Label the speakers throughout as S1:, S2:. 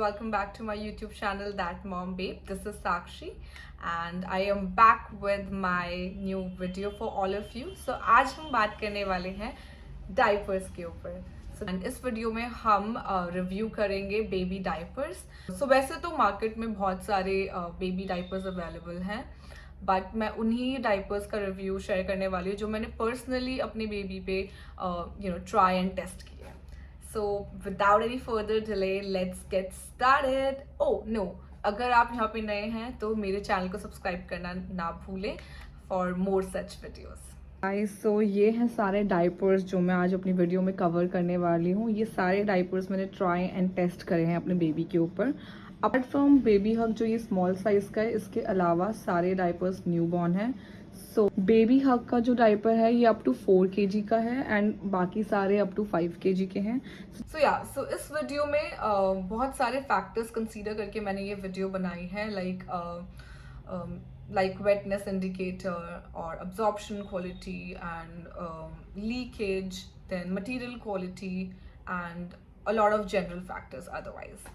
S1: welcome back to my YouTube channel That Mom Babe. This is Sakshi and I am back with my new video for all of you. So आज हम बात करने वाले हैं diapers के ऊपर. And इस वीडियो में हम रिव्यू करेंगे बेबी डाइपर्स. सो वैसे तो मार्केट में बहुत सारे बेबी डाइपर्स अवेलेबल हैं, बट मैं उन्हीं डाइपर्स का रिव्यू शेयर करने वाली हूँ जो मैंने पर्सनली अपने बेबी पे ट्राई एंड टेस्ट किया. So without any further delay, let's get started. Oh no, अगर आप यहाँ पे नए हैं तो मेरे चैनल को सब्सक्राइब करना ना भूलें for more such videos. Guys, so ये हैं सारे डाइपर्स जो मैं आज अपनी वीडियो में कवर करने वाली हूँ. ये सारे डाइपर्स मैंने ट्राई एंड टेस्ट करे हैं अपने बेबी के ऊपर. अपार्ट फ्रॉम बेबी हग जो ये स्मॉल साइज का है, इसके अलावा सारे डाइपर्स न्यू बॉर्न हैं. सो बेबी हग का जो डाइपर है ये अप टू 4 kg का है एंड बाकी सारे अप टू 5 kg के हैं. सो इस वीडियो में बहुत सारे फैक्टर्स कंसीडर करके मैंने ये वीडियो बनाई है, like wetness indicator or absorption quality and leakage, then material quality and a lot of general factors otherwise.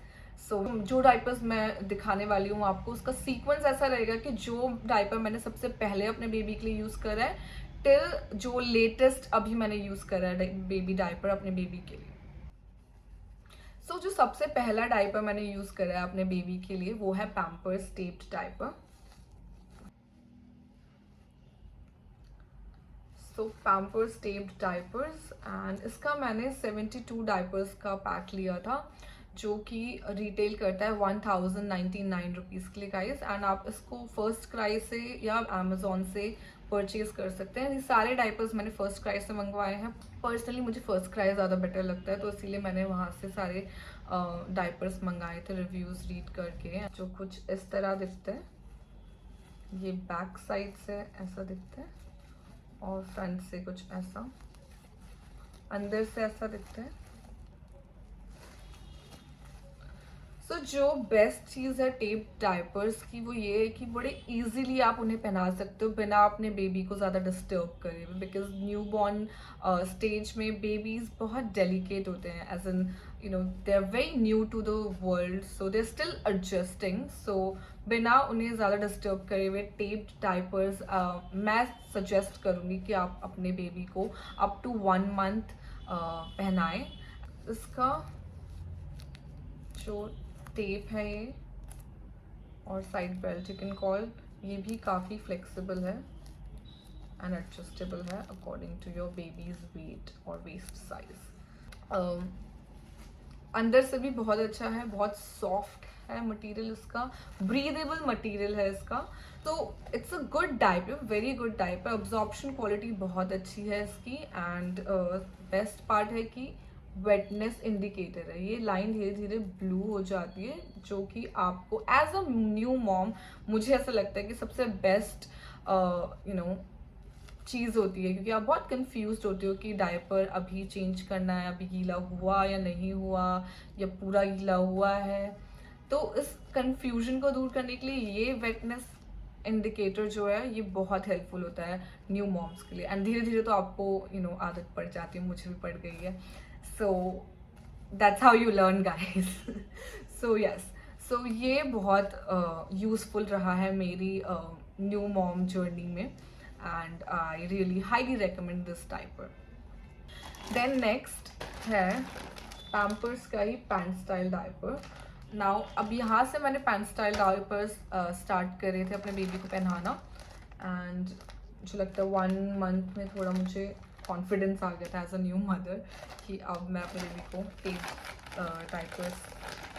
S1: सो जो डाइपर्स मैं दिखाने वाली हूँ आपको, उसका सीक्वेंस ऐसा रहेगा कि जो डाइपर मैंने सबसे पहले अपने बेबी के लिए यूज़ करा है टिल जो लेटेस्ट अभी मैंने यूज़ करा है बेबी डाइपर अपने बेबी के लिए. सो जो सबसे पहला डाइपर मैंने यूज़ करा है अपने बेबी के लिए वो है Pampers taped diaper. So Pampers taped diapers and इसका मैंने 72 डाइपर्स का पैक लिया था जो कि रिटेल करता है 1099 रुपीज़ के लिए गाइस. एंड आप इसको फर्स्ट क्राई से या अमेजोन से परचेज कर सकते हैं. ये सारे डाइपर्स मैंने फर्स्ट क्राई से मंगवाए हैं. पर्सनली मुझे फर्स्ट क्राई ज़्यादा बेटर लगता है, तो इसीलिए मैंने वहाँ से सारे डाइपर्स मंगाए थे रिव्यूज़ रीड करके. जो कुछ इस तरह दिखते हैं, ये बैक साइड से ऐसा दिखता है और फ्रंट से कुछ ऐसा, अंदर से ऐसा दिखता है. सो जो बेस्ट चीज़ है टेप डाइपर्स की वो ये है कि बड़े इजीली आप उन्हें पहना सकते हो बिना अपने बेबी को ज़्यादा डिस्टर्ब करे, बिकॉज न्यू बॉर्न स्टेज में बेबीज़ बहुत डेलिकेट होते हैं, as in they are very new to the world, so they are still adjusting. So बिना उन्हें ज़्यादा डिस्टर्ब करे हुए टेप्ड डाइपर्स मैं सजेस्ट करूँगी कि आप अपने बेबी को अप टू 1 month पहनाएं. इसका जो टेप है ये और side belt you can call, ये भी काफ़ी फ्लेक्सिबल है एंड एडजस्टेबल है according to your baby's weight और वेस्ट साइज. अंदर से भी बहुत अच्छा है, बहुत सॉफ्ट है मटेरियल इसका, ब्रीदेबल मटेरियल है इसका. तो it's a good diaper, very good diaper. Absorption quality बहुत अच्छी है इसकी एंड बेस्ट पार्ट है कि वेटनेस इंडिकेटर है. ये लाइन धीरे धीरे ब्लू हो जाती है जो कि आपको एज अ न्यू मॉम मुझे ऐसा लगता है कि सबसे बेस्ट चीज़ होती है, क्योंकि आप बहुत कंफ्यूज होते हो कि डायपर अभी चेंज करना है, अभी गीला हुआ या नहीं हुआ या पूरा गीला हुआ है. तो इस कंफ्यूजन को दूर करने के लिए ये वेटनेस इंडिकेटर जो है ये बहुत हेल्पफुल होता है न्यू मॉम्स के लिए. एंड धीरे धीरे तो आपको आदत पड़ जाती है, मुझे भी पड़ गई है. So that's how you learn guys. So yes, so ये बहुत यूज़फुल रहा है मेरी न्यू मॉम जर्नी में and I really highly recommend this diaper. Then next है पैम्पर्स का ही पैंट स्टाइल डाइपर. नाउ अब यहाँ से मैंने पैंट स्टाइल डाइपर्स स्टार्ट करे थे अपने बेबी को पहनाना एंड मुझे लगता है 1 month में थोड़ा मुझे कॉन्फिडेंस आ गया था एज अ न्यू मदर कि अब मैं अपने बेबी को टेप डाइपर्स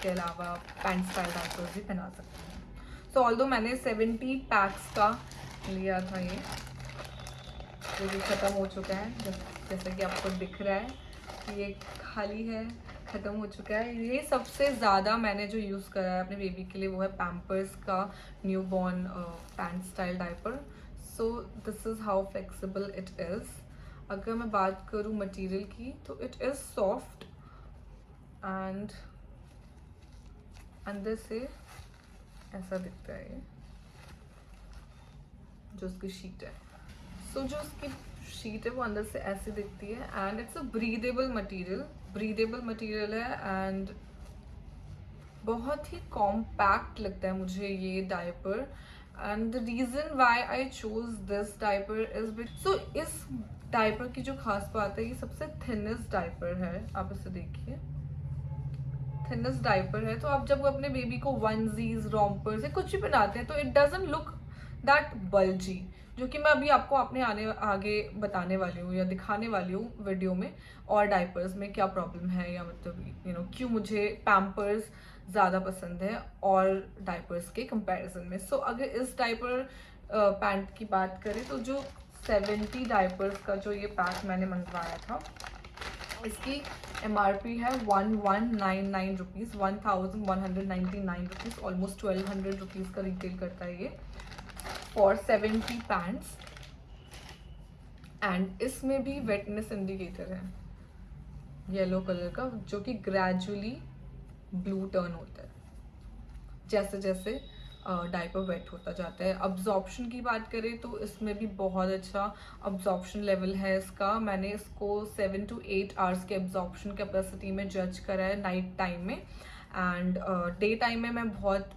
S1: के अलावा पैंट स्टाइल डाइपर्स भी पहना सकती हूँ. सो ऑल्दो मैंने 70 पैक्स का लिया था ये, जो भी ख़त्म हो चुका है, जैसा कि आपको दिख रहा है कि ये खाली है, ख़त्म हो चुका है. ये सबसे ज़्यादा मैंने जो यूज़ करा है अपने बेबी के लिए वो है पैम्पर्स का new born pant style diaper. So this is how flexible it is. अगर मैं बात करूँ मटेरियल की तो इट इज़ सॉफ्ट एंड अंदर से ऐसा दिखता है ये जो उसकी शीट है. सो जो उसकी शीट है वो अंदर से ऐसे दिखती है and it's a breathable material है एंड बहुत ही कॉम्पैक्ट लगता है मुझे ये diaper, and the reason why I choose this diaper is so इस डायपर की जो खास बात है, ये सबसे थिनेस्ट डायपर है। आप इसे देखिए, थिनेस्ट डायपर है। तो आप जब अपने बेबी को वनजीज, रोम्पर्स या कुछ भी पहनाते हैं तो it doesn't look that bulgy, जो कि मैं अभी आपको अपने आगे बताने वाली हूँ या दिखाने वाली हूँ वीडियो में, और डायपर्स में क्या प्रॉब्लम है, या मतलब क्यों मुझे पैम्पर्स ज़्यादा पसंद है और डायपर्स के कंपैरिजन में। सो अगर इस डायपर पैंट की बात करें तो जो 70 डायपर्स का जो ये पैक मैंने मंगवाया था, इसकी MRP है 1199 रुपीज़, 1199 रुपीज़, ऑलमोस्ट 1200 रुपीज़ का रिटेल करता है ये फॉर 70 पैंट्स। एंड इसमें भी वेटनेस इंडिकेटर है येलो कलर का, जो कि ग्रेजुअली ब्लू टर्न होता है जैसे जैसे डायपर वेट होता जाता है। अब्जॉर्प्शन की बात करें तो इसमें भी बहुत अच्छा अब्जॉर्प्शन लेवल है इसका। मैंने इसको 7 to 8 आवर्स के अब्जॉर्प्शन कैपेसिटी में जज करा है नाइट टाइम में, एंड डे टाइम में मैं बहुत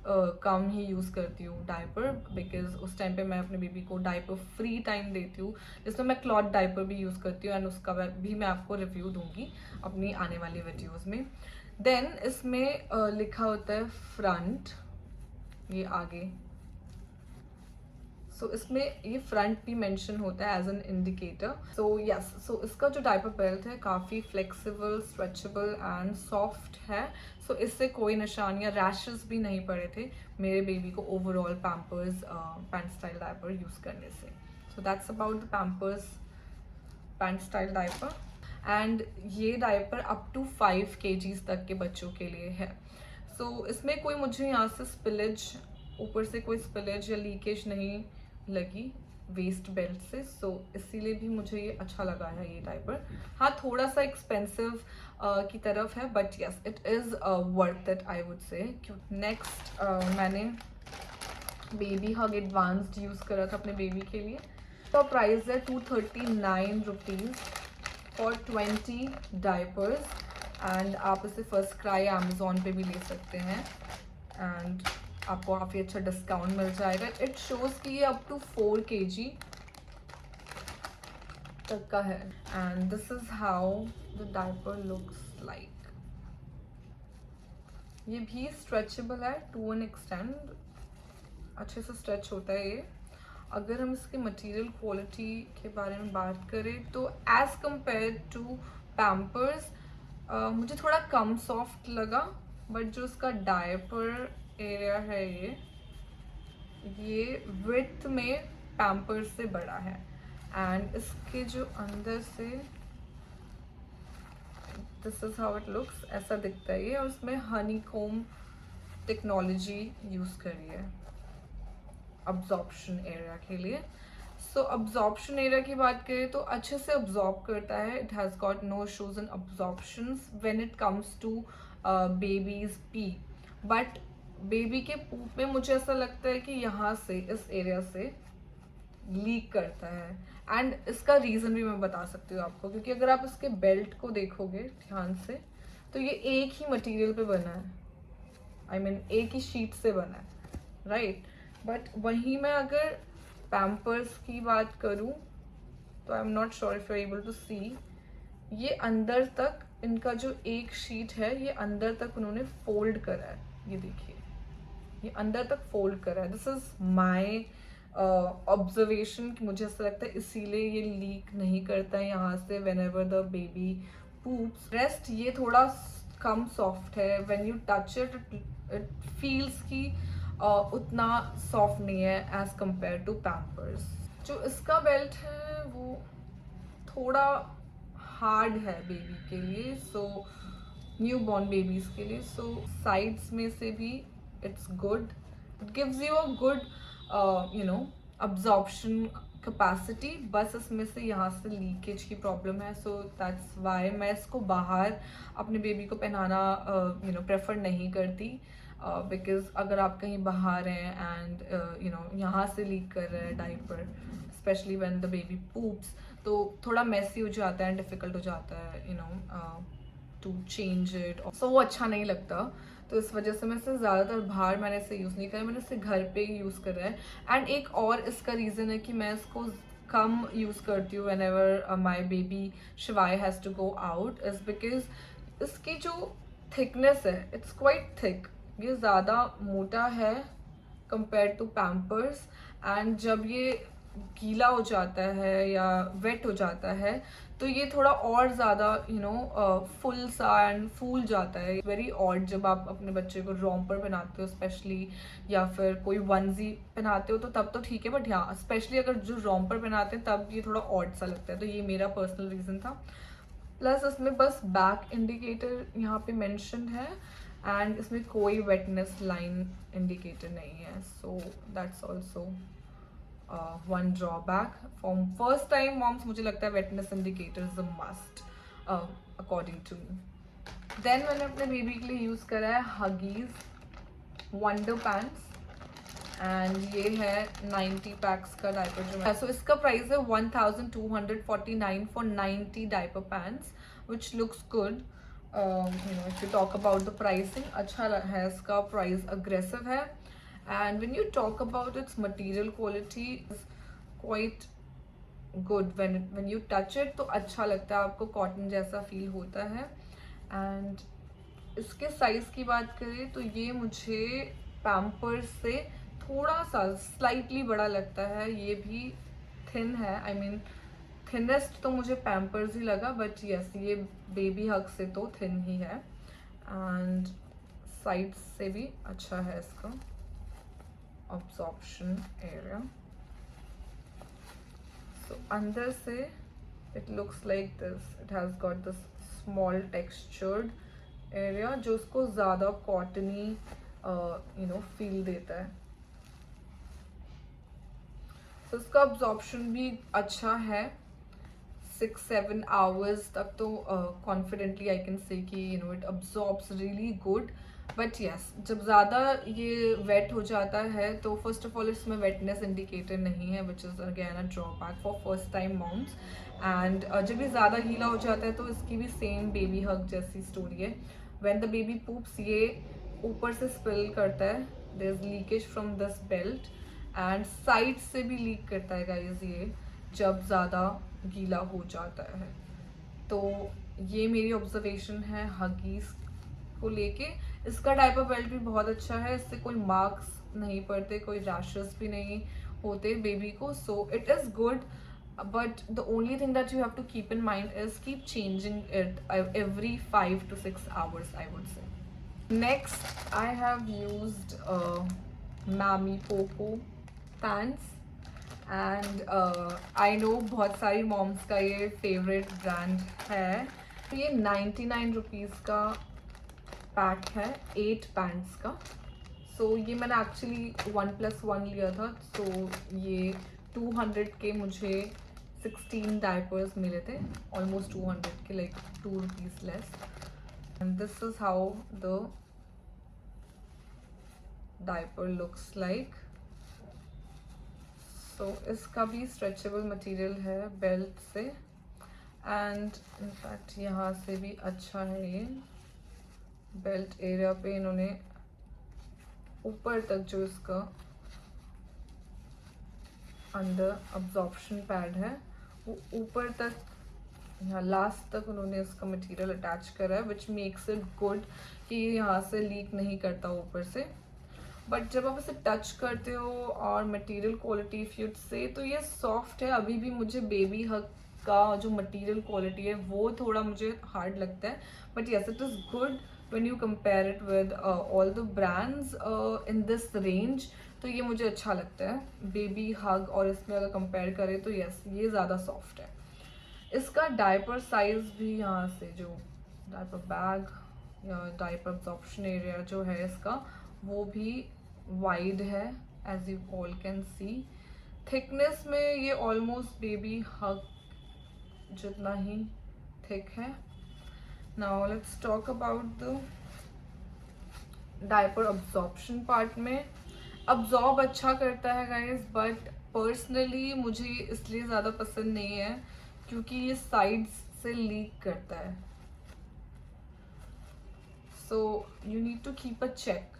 S1: कम ही यूज़ करती हूँ डायपर, बिकॉज उस टाइम पे मैं अपने बेबी को डायपर फ्री टाइम देती हूँ, जिसमें मैं क्लॉथ डायपर भी यूज़ करती हूँ, एंड उसका भी मैं आपको रिव्यू दूंगी अपनी आने वाली वीडियोस में। देन इसमें लिखा होता है फ्रंट, ये आगे, सो इसमें ये फ्रंट भी मेंशन होता है as an indicator. So yes, so इसका जो डायपर बेल्ट है काफ़ी फ्लेक्सिबल, स्ट्रेचेबल एंड सॉफ्ट है। सो इससे कोई निशान या रैशेस भी नहीं पड़े थे मेरे बेबी को overall Pampers pant style diaper use करने से। So that's about the Pampers pant style diaper. And ये डायपर अप टू 5 kgs तक के बच्चों के लिए है। सो इसमें कोई मुझे यहाँ से स्पिलेज, ऊपर से कोई स्पिलेज या लीकेज नहीं लगी वेस्ट बेल्ट से, सो इसीलिए भी मुझे ये अच्छा लगा है ये डायपर। हाँ, थोड़ा सा एक्सपेंसिव की तरफ है, but yes it is worth it I would say. Next मैंने बेबी हग एडवांस्ड यूज़ करा था अपने बेबी के लिए। तो प्राइस है 239 रुपीज़ फॉर 20 डायपर्स, एंड आप इसे फर्स्ट क्राई अमेजोन पे भी ले सकते हैं, एंड आपको काफ़ी अच्छा डिस्काउंट मिल जाएगा। इट शोज़ कि ये अप टू 4 kg तक का है, and this is how the diaper looks like. ये भी स्ट्रेचेबल है टू एन एक्सटेंड, अच्छे से स्ट्रेच होता है ये। अगर हम इसके मटेरियल क्वालिटी के बारे में बात करें तो एज कंपेयर टू पैम्पर्स मुझे थोड़ा कम सॉफ्ट लगा, बट जो इसका डायपर एरिया है ये विड्थ में पैम्पर्स से बड़ा है, एंड इसके जो अंदर से this is how it looks, ऐसा दिखता है ये, और इसमें हनीकॉम्ब टेक्नोलॉजी यूज़ करी है अब्जॉर्प्शन एरिया के लिए। सो अब्जॉर्प्शन एरिया की बात करें तो अच्छे से अब्जॉर्ब करता है। It has got no issues in absorptions when it comes to babies pee, but baby के पूप में मुझे ऐसा लगता है कि यहाँ से, इस एरिया से लीक करता है। एंड इसका रीज़न भी मैं बता सकती हूँ आपको, क्योंकि अगर आप इसके बेल्ट को देखोगे ध्यान से तो ये एक ही मटेरियल पे बना है, आई मीन एक ही शीट से बना है, राइट। बट वहीं मैं अगर पैम्पर्स की बात करूँ तो I am not sure if you are able to see, ये अंदर तक इनका जो एक शीट है ये अंदर तक उन्होंने फोल्ड करा है, ये देखिए ये अंदर तक फोल्ड करा है। दिस इज माई ऑब्जर्वेशन कि मुझे ऐसा लगता है इसीलिए ये लीक नहीं करता है यहाँ से whenever the baby poops. Rest ये थोड़ा कम सॉफ्ट है, when you touch it it feels की उतना सॉफ्ट नहीं है एज कंपेयर टू पैम्पर्स। जो इसका बेल्ट है वो थोड़ा हार्ड है बेबी के लिए, सो न्यू बॉर्न बेबीज के लिए। सो साइड्स में से भी it's good, it gives you a good absorption capacity, बस इसमें से यहाँ से लीकेज की प्रॉब्लम है। सो दैट्स वाई मैं इसको बाहर अपने बेबी को पहनाना प्रेफर नहीं करती, बिकॉज अगर आप कहीं बाहर हैं एंड यहाँ से लीक कर रहा है diaper, specially when the baby poops, तो थोड़ा मेसी हो जाता है एंड डिफिकल्ट हो जाता है टू चेंज इट, सो वो अच्छा नहीं लगता। तो इस वजह से मैं इसे ज़्यादातर बाहर मैंने इसे यूज़ नहीं करा, मैंने इसे घर पे ही यूज़ करा है। एंड एक और इसका रीज़न है कि मैं इसको कम यूज़ करती हूँ whenever my baby Shivay has to go out, is because इसकी जो थिकनेस है इट्स क्वाइट थिक, ये ज़्यादा मोटा है कंपेयर टू पैम्पर्स। एंड जब ये गीला हो जाता है या वेट हो जाता है तो ये थोड़ा और ज़्यादा फुल सा एंड फूल जाता है। वेरी ऑड जब आप अपने बच्चे को रॉम्पर पहनाते हो स्पेशली, या फिर कोई वनजी पहनाते हो तो तब तो ठीक है, बट हाँ स्पेशली अगर जो रॉम्पर पहनाते हैं तब ये थोड़ा ऑड सा लगता है। तो ये मेरा पर्सनल रीज़न था। प्लस इसमें बस बैक इंडिकेटर यहाँ पे मेंशन है एंड इसमें कोई वेटनेस लाइन इंडिकेटर नहीं है, so that's also one drawback. For first time moms मुझे लगता है wetness indicator is a must according to me. Then मैंने अपने बेबी के लिए यूज़ करा है हगीज वंडर पैंट्स एंड ये है 90 पैक्स का डायपर जो है। सो इसका प्राइस है 1249 for 90 diaper pants which looks good. If you talk about the pricing, अच्छा है, इसका प्राइस अग्रेसिव है। And when you talk about it's material quality is quite good, when you touch it तो अच्छा लगता है, आपको कॉटन जैसा फील होता है। एंड इसके साइज़ की बात करें तो ये मुझे पैम्पर्स से थोड़ा सा स्लाइटली बड़ा लगता है, ये भी थिन है। आई मीन थिनेस्ट तो मुझे पैम्पर्स ही लगा, बट यस ये बेबी हग से तो थिन ही है। एंड साइड से भी अच्छा है इसका अब्जॉर्प्शन एरिया। सो अंदर से it looks like this, it has got this small textured area जो उसको ज़्यादा कॉटनी फील देता है। तो इसका अब्जॉर्प्शन भी अच्छा है, 6-7 आवर्स तक तो कॉन्फिडेंटली आई कैन से कि it absorbs really good. But yes जब ज़्यादा ये वेट हो जाता है तो फर्स्ट ऑफ ऑल इसमें वेटनेस इंडिकेटर नहीं है which is again a drawback for first time moms. And जब ये ज़्यादा गीला हो जाता है तो इसकी भी सेम बेबी हग जैसी स्टोरी है। व्हेन द बेबी पूप्स ये ऊपर से स्पिल करता है, there is leakage from this belt and side से भी लीक करता है गाइज ये जब ज़्यादा गीला हो जाता है। तो ये मेरी ऑब्जर्वेशन है हगीज को लेके। इसका डायपर बेल्ट भी बहुत अच्छा है, इससे कोई मार्क्स नहीं पड़ते, कोई रैशेस भी नहीं होते बेबी को, so it is good. but the only thing that you have to keep in mind is keep changing it every 5 to 6 hours, I would say. Next I have used Mami Poco pants and I know बहुत सारी moms का ये favorite brand है। तो ये 99 rupees का pack है 8 pants का। सो ये मैंने एक्चुअली 1+1 लिया था, सो ये 200 के मुझे 16 डायपर्स मिले थे, ऑलमोस्ट 200 के, like 2 rupees less. And this is how the diaper looks like. So इसका भी स्ट्रेचेबल मटेरियल है बेल्ट से एंड इनफैक्ट यहाँ से भी अच्छा है। ये बेल्ट एरिया पे इन्होंने ऊपर तक जो इसका अंदर अब्जॉर्प्शन पैड है वो ऊपर तक यहाँ लास्ट तक उन्होंने इसका मटेरियल अटैच करा है विच मेक्स इट गुड कि यहाँ से लीक नहीं करता ऊपर से। बट जब आप इसे टच करते हो और मटेरियल क्वालिटी फ्यूट से तो ये सॉफ्ट है। अभी भी मुझे बेबी हग का जो मटेरियल क्वालिटी है वो थोड़ा मुझे हार्ड लगता है, but yes it is good when you compare it with all the brands in this range। तो ये मुझे अच्छा लगता है बेबी हग, और इसमें अगर कंपेयर करें तो यस ये ज़्यादा सॉफ्ट है। इसका डायपर साइज भी यहाँ से जो डायपर बैग या डायपर अब्जॉर्प्शन एरिया जो है इसका वो भी वाइड है, as you all can see. Thickness में ये ऑलमोस्ट बेबी हग जितना ही थिक है। Now let's talk about the diaper absorption part में। absorb अच्छा करता है guys, but personally मुझे इसलिए ज़्यादा पसंद नहीं है क्योंकि ये sides से लीक करता है। So you need to keep a check.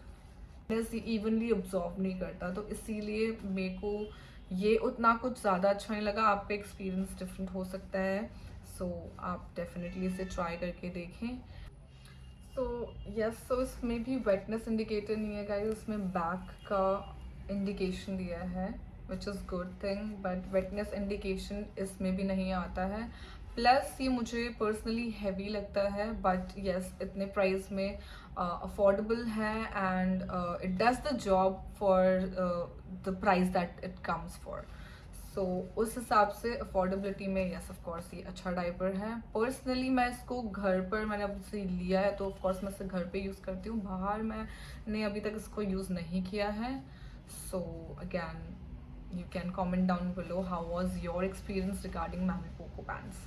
S1: Evenly absorb नहीं करता, तो इसीलिए मेरे को ये उतना कुछ ज़्यादा अच्छा नहीं लगा। आपका एक्सपीरियंस डिफरेंट हो सकता है, सो आप डेफिनेटली इसे ट्राई करके देखें। सो यस, सो इसमें भी वेटनेस इंडिकेटर नहीं है गाइस, इसमें बैक का इंडिकेशन दिया है, which is good thing, but वेटनेस indication इसमें भी नहीं आता है। प्लस ये मुझे पर्सनली हैवी लगता है, बट यस इतने प्राइस में अफोर्डेबल है and it does the job for the price that it comes for. So उस हिसाब से अफोर्डेबिलिटी में यस ऑफ कोर्स ये अच्छा डायपर है। पर्सनली मैं इसको घर पर, मैंने अब से लिया है तो ऑफ कोर्स मैं इसे घर पे यूज़ करती हूँ, बाहर मैंने अभी तक इसको यूज़ नहीं किया है। So again you can comment down below how was your experience regarding Mami Poco pants.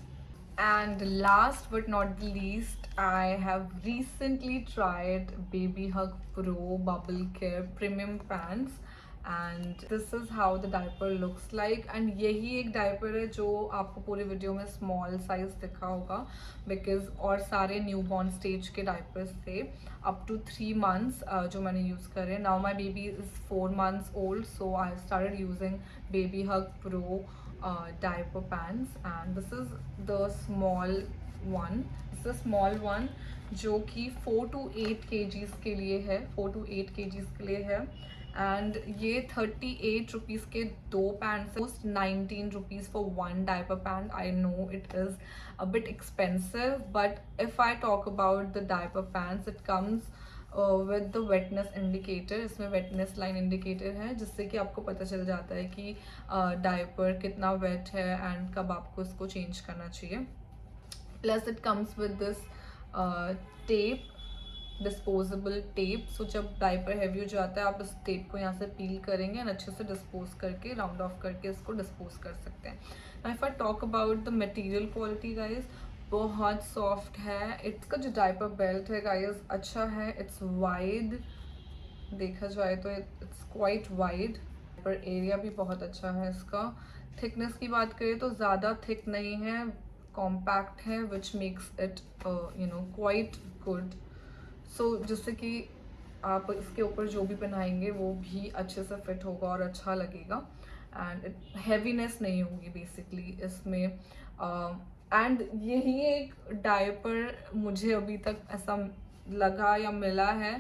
S1: And last but not the least, I have recently tried Baby Hug Pro Bubble Care Premium Pants and this is how the diaper looks like. And यही एक diaper है जो आपको पूरे video में small size दिखा होगा, because और सारे न्यूबॉर्न स्टेज के डायपर्स थे अप टू 3 months जो मैंने यूज़ करे। Now my baby is 4 months old, so I started using Baby Hug Pro diaper pants and this is the small one. This is a small one जो कि 4 to 8 kgs के लिए है, 4 to 8 kgs के लिए है। And ये 38 rupees के 2 pants, most 19 rupees for 1 diaper pant. I know it is a bit expensive, but if I talk about the diaper pants it comes with the wetness indicator. इसमें वेटनेस line indicator है जिससे कि आपको पता चल जाता है कि डायपर कितना वेट है एंड कब आपको इसको चेंज करना चाहिए। Plus it comes with this tape, disposable tape. So जब डायपर हैवी हो जाता है आप इस टेप को यहाँ से पील करेंगे और अच्छे से डिस्पोज करके राउंड ऑफ करके इसको डिस्पोज कर सकते हैं। If I talk about the material quality guys, बहुत सॉफ्ट है। इसका जो डायपर बेल्ट है गाइज अच्छा है, इट्स वाइड, देखा जाए तो इट्स क्वाइट वाइड, पर एरिया भी बहुत अच्छा है इसका। थिकनेस की बात करें तो ज़्यादा थिक नहीं है, कॉम्पैक्ट है, which makes it quite good. So जिससे कि आप इसके ऊपर जो भी पहनाएंगे वो भी अच्छे से फिट होगा और अच्छा लगेगा एंड हैवीनेस नहीं होगी बेसिकली इसमें। एंड यही एक डायपर मुझे अभी तक ऐसा लगा या मिला है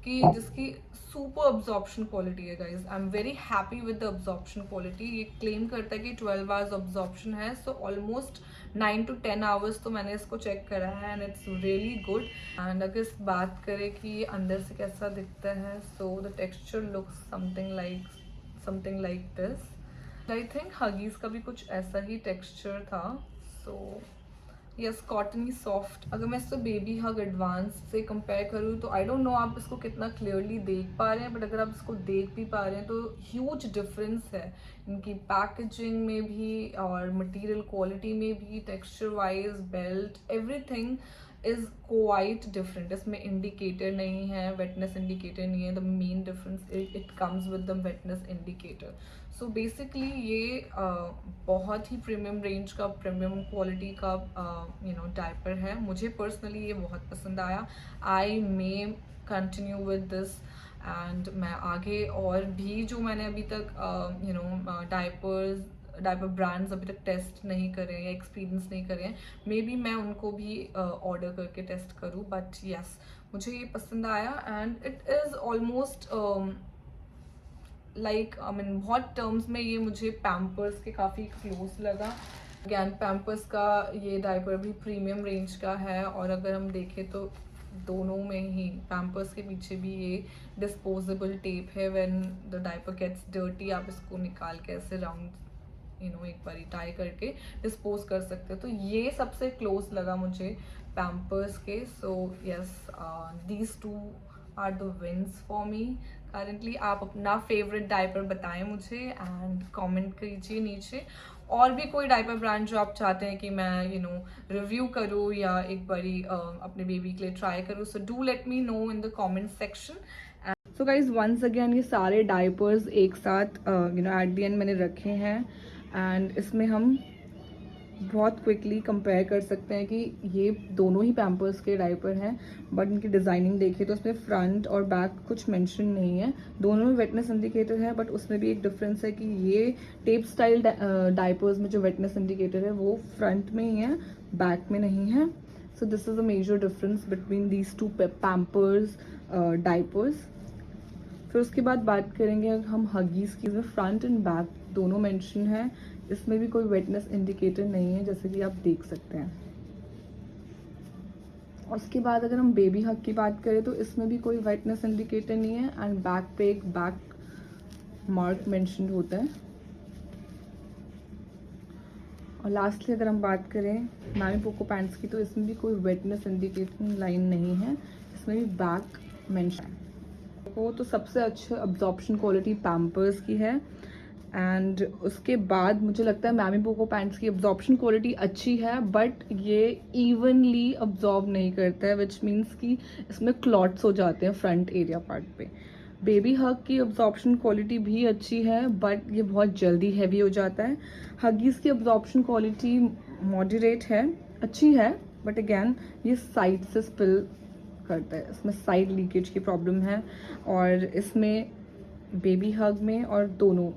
S1: कि जिसकी सुपर अब्जॉर्प्शन क्वालिटी है guys. I am very happy with the absorption quality. ये क्लेम करता है कि 12 आवर्स अब्जॉर्प्शन है, सो ऑलमोस्ट 9 to 10 आवर्स तो मैंने इसको चेक करा है and it's really good. And अगर इस बात करें कि ये अंदर से कैसा दिखता है, so the texture looks something like this. I think Huggies का भी कुछ ऐसा ही टेक्सचर था। So yes, cottony soft. अगर मैं इसको बेबी हग एडवांस से कंपेयर करूँ तो आई डोंट नो आप इसको कितना क्लियरली देख पा रहे हैं, बट अगर आप इसको देख भी पा रहे हैं तो ह्यूज डिफरेंस है इनकी पैकेजिंग में भी और मटेरियल क्वालिटी में भी, texture wise, belt, everything is quite different. इसमें इंडिकेटर नहीं है, वेटनेस इंडिकेटर नहीं है। The main difference it comes with the wetness indicator. So basically ये बहुत ही प्रीमियम रेंज का, प्रीमियम क्वालिटी का डायपर है। मुझे पर्सनली ये बहुत पसंद आया। I may continue with this and मैं आगे और भी जो मैंने अभी तक डायपर ब्रांड्स अभी तक टेस्ट नहीं करे या एक्सपीरियंस नहीं करे हैं, मे बी मैं उनको भी ऑर्डर करके टेस्ट करूँ। बट यस, मुझे ये पसंद आया and it is almost like बहुत टर्म्स में ये मुझे पैम्पर्स के काफ़ी क्लोज लगा। अगैन पैम्पर्स का ये डायपर भी प्रीमियम रेंज का है और अगर हम देखें तो दोनों में ही पैम्पर्स के पीछे भी ये डिस्पोजेबल टेप है। When the diaper gets dirty आप इसको निकाल के ऐसे राउंड एक बार टाई करके डिस्पोज कर सकते हो। तो ये सबसे क्लोज लगा मुझे पैम्पर्स के। So yes, these two are the wins for me currently. आप अपना फेवरेट डायपर बताएं मुझे एंड कमेंट कीजिए नीचे। और भी कोई डायपर ब्रांड जो आप चाहते हैं कि मैं रिव्यू करूँ या एक बारी अपने बेबी के लिए ट्राई करूँ, so do let me know in the comment section. So guys once again ये सारे डायपर्स एक साथ एट द एंड मैंने रखे हैं एंड इसमें हम बहुत क्विकली कंपेयर कर सकते हैं कि ये दोनों ही पैम्पर्स के डायपर हैं, बट इनकी डिज़ाइनिंग देखिए तो उसमें फ्रंट और बैक कुछ मेंशन नहीं है। दोनों में वेटनेस इंडिकेटर है, बट उसमें भी एक डिफरेंस है कि ये टेप स्टाइल डायपर्स में जो वेटनेस इंडिकेटर है वो फ्रंट में ही है, बैक में नहीं है। So this is a major difference between these two Pampers diapers. फिर उसके बाद बात करेंगे हम हगीज़ की। इसमें फ्रंट एंड बैक दोनों मेंशन है, इसमें भी कोई वेटनेस इंडिकेटर नहीं है जैसे कि आप देख सकते हैं। और उसके बाद अगर हम बेबी हग की बात करें तो इसमें भी कोई वेटनेस इंडिकेटर नहीं है एंड बैक पे एक बैक मार्क मेंशन होता है। और लास्टली अगर हम बात करें मैमी पोको पैंट्स की तो इसमें भी कोई वेटनेस इंडिकेटिंग लाइन नहीं है, इसमें भी बैक मेंशन है। वो तो सबसे अच्छे अब्जॉर्प्शन क्वालिटी पैम्पर्स की है एंड उसके बाद मुझे लगता है मैमी पोको पैंट्स की अब्जॉर्प्शन क्वालिटी अच्छी है, बट ये इवनली अब्जॉर्ब नहीं करता है, विच मीन्स कि इसमें क्लॉट्स हो जाते हैं फ्रंट एरिया पार्ट पे। बेबी हग की अब्जॉर्प्शन क्वालिटी भी अच्छी है, बट ये बहुत जल्दी हैवी हो जाता है। हगीज़ की अब्जॉर्प्शन क्वालिटी मॉडरेट है, अच्छी है, बट अगैन ये साइड से स्पिल करता है, इसमें साइड लीकेज की प्रॉब्लम है। और इसमें बेबी हग में और दोनों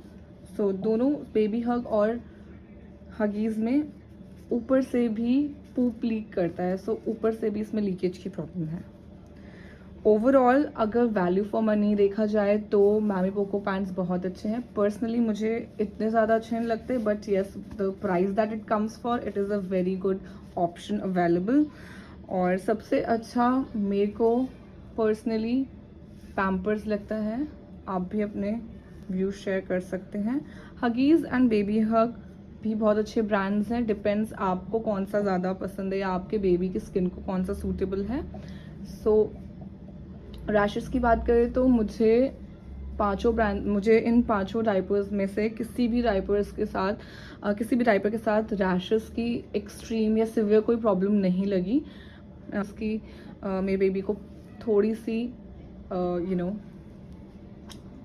S1: बेबी हग और हगीज़ में ऊपर से भी पूप लीक करता है, सो ऊपर से भी इसमें लीकेज की प्रॉब्लम है। ओवरऑल अगर वैल्यू फॉर मनी देखा जाए तो मैमी पोको पैंट्स बहुत अच्छे हैं। पर्सनली मुझे इतने ज़्यादा अच्छे नहीं लगते, but yes the price that it comes for it is a very good option available. और सबसे अच्छा मेरे को पर्सनली पैम्पर्स लगता है, आप भी अपने व्यूज शेयर कर सकते हैं। हगीज़ एंड बेबी हग भी बहुत अच्छे ब्रांड्स हैं, डिपेंड्स आपको कौन सा ज़्यादा पसंद है या आपके बेबी की स्किन को कौन सा सूटेबल है। सो रैशेस की बात करें तो मुझे इन पांचों डायपर्स में से किसी भी डायपर के साथ रैशेस की एक्सट्रीम या सिवियर कोई प्रॉब्लम नहीं लगी। उसकी मेरे बेबी को थोड़ी सी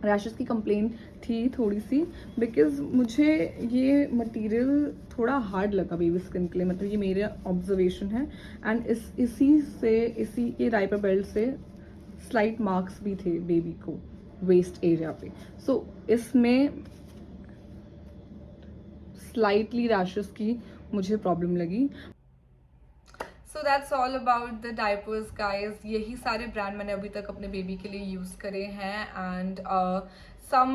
S1: रैशेस की कंप्लेन थी थोड़ी सी, बिकॉज मुझे ये मटेरियल थोड़ा हार्ड लगा बेबी स्किन के लिए, मतलब ये मेरा ऑब्जर्वेशन है। एंड इसी के डायपर बेल्ट से स्लाइट मार्क्स भी थे बेबी को वेस्ट एरिया पे, सो इसमें स्लाइटली रैशेस की मुझे प्रॉब्लम लगी। So that's all about the diapers guys. यही सारे ब्रांड मैंने अभी तक अपने बेबी के लिए यूज़ करे हैं and some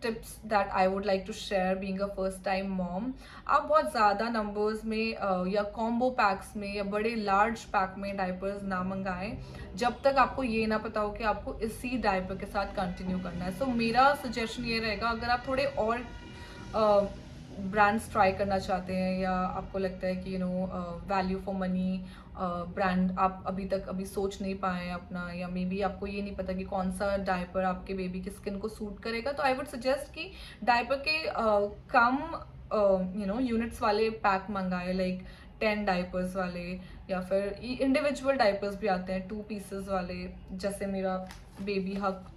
S1: tips that I would like to share being a first time mom। आप बहुत ज़्यादा नंबर्स में या कॉम्बो पैक्स में या बड़े लार्ज पैक में डायपर्स ना मंगाएं जब तक आपको ये ना पता हो कि आपको इसी डायपर के साथ कंटिन्यू करना है। सो मेरा सजेशन ये रहेगा, अगर आप थोड़े और ब्रांड्स ट्राई करना चाहते हैं या आपको लगता है कि वैल्यू फॉर मनी ब्रांड आप अभी सोच नहीं पाए अपना, या मे बी आपको ये नहीं पता कि कौन सा डायपर आपके बेबी की स्किन को सूट करेगा, तो आई वुड सजेस्ट कि डायपर के कम यूनिट्स वाले पैक मंगाए, लाइक 10 डायपर्स वाले, या फिर इंडिविजुअल डायपर्स भी आते हैं 2 पीसेस वाले। जैसे मेरा बेबी हग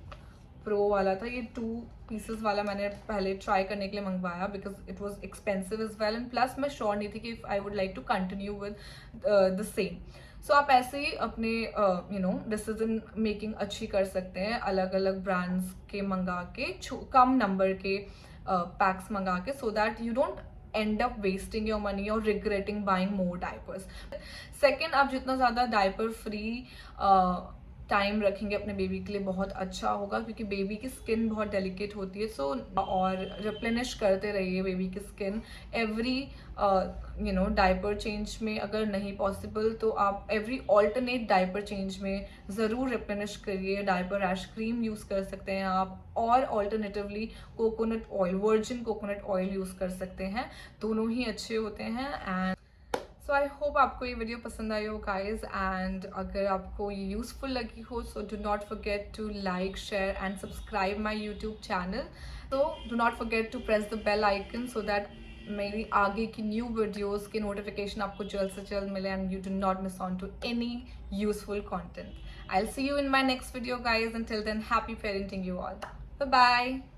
S1: प्रो वाला था, ये 2 पीसेस वाला मैंने पहले ट्राई करने के लिए मंगवाया because it was expensive as well, and plus मैं श्योर नहीं थी कि if I would like to continue with the same. So आप ऐसे ही अपने डिसीजन मेकिंग अच्छी कर सकते हैं, अलग अलग ब्रांड्स के मंगा के, कम नंबर के पैक्स मंगा के, so that you don't end up wasting your money or regretting buying more diapers। Second, आप जितना ज़्यादा डायपर फ्री टाइम रखेंगे अपने बेबी के लिए बहुत अच्छा होगा, क्योंकि बेबी की स्किन बहुत डेलिकेट होती है। सो और रिप्लेनिश करते रहिए बेबी की स्किन एवरी डायपर चेंज में। अगर नहीं पॉसिबल तो आप एवरी ऑल्टरनेट डायपर चेंज में ज़रूर रिप्लेनिश करिए। डायपर रैश क्रीम यूज़ कर सकते हैं आप, और alternatively coconut oil, virgin coconut oil use कर सकते हैं, दोनों ही अच्छे होते हैं। एंड सो आई होप आपको ये वीडियो पसंद आई हो गाइज, एंड अगर आपको ये यूज़फुल लगी हो so do not forget to like, share and subscribe my YouTube channel. So do not forget to press the bell icon so that मेरी आगे की न्यू वीडियोज़ के नोटिफिकेशन आपको जल्द से जल्द मिले and you do not miss on to any useful content. I will see you in my next video guys, until then happy parenting you all, bye bye।